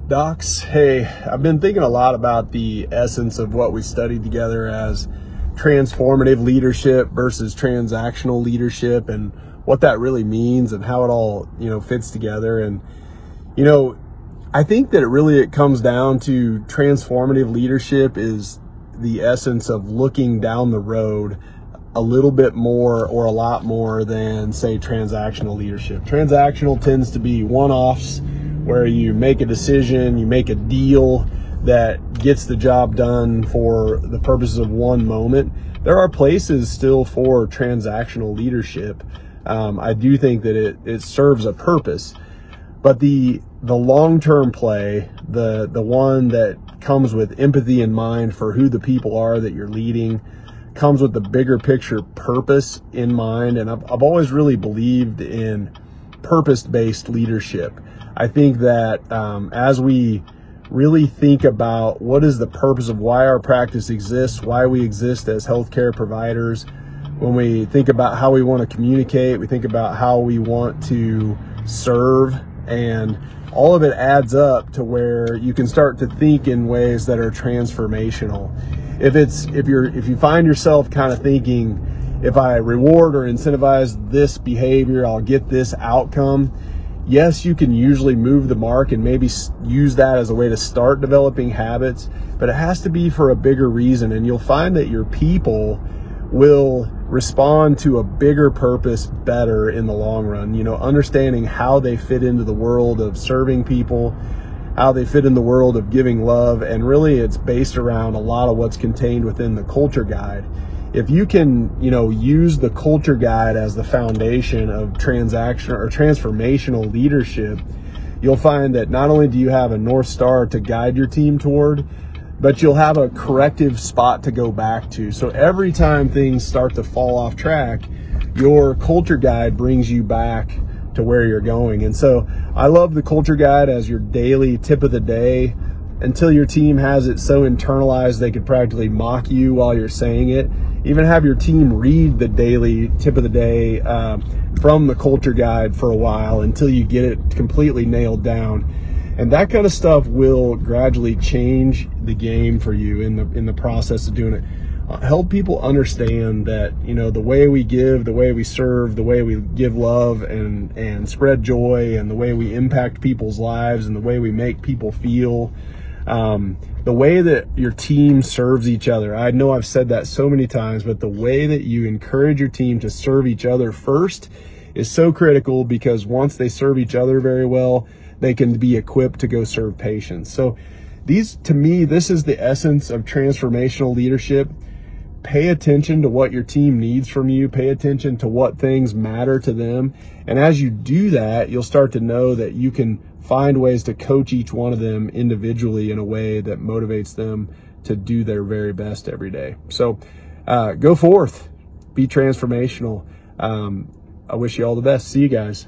Docs, hey, I've been thinking a lot about the essence of what we studied together as transformative leadership versus transactional leadership, and what that really means and how it all, fits together. And, I think that it comes down to transformative leadership is the essence of looking down the road a little bit more or a lot more than, say, transactional leadership. Transactional tends to be one-offs where you make a decision, you make a deal that gets the job done for the purposes of one moment. There are places still for transactional leadership. I do think that it serves a purpose, but the long-term play, the one that comes with empathy in mind for who the people are that you're leading, comes with the bigger picture purpose in mind. And I've always really believed in purpose-based leadership. I think that as we really think about what is the purpose of why our practice exists, why we exist as healthcare providers, when we think about how we want to communicate, we think about how we want to serve, and all of it adds up to where you can start to think in ways that are transformational. If you find yourself kind of thinking, if I reward or incentivize this behavior, I'll get this outcome. Yes, you can usually move the mark and maybe use that as a way to start developing habits, but it has to be for a bigger reason. And you'll find that your people will respond to a bigger purpose better in the long run. Understanding how they fit into the world of serving people, how they fit in the world of giving love. And really it's based around a lot of what's contained within the culture guide. If you can, use the culture guide as the foundation of transformational leadership, you'll find that not only do you have a North Star to guide your team toward, but you'll have a corrective spot to go back to. So every time things start to fall off track, your culture guide brings you back to where you're going. And so I love the culture guide as your daily tip of the day, until your team has it so internalized they could practically mock you while you're saying it. Even have your team read the daily tip of the day from the culture guide for a while until you get it completely nailed down. And that kind of stuff will gradually change the game for you in the process of doing it. Help people understand that, the way we give, the way we serve, the way we give love and spread joy, and the way we impact people's lives and the way we make people feel, the way that your team serves each other. I know I've said that so many times, but the way that you encourage your team to serve each other first is so critical, because once they serve each other very well, they can be equipped to go serve patients. So to me, this is the essence of transformational leadership. Pay attention to what your team needs from you. Pay attention to what things matter to them. And as you do that, you'll start to know that you can find ways to coach each one of them individually in a way that motivates them to do their very best every day. So go forth, be transformational. I wish you all the best. See you guys.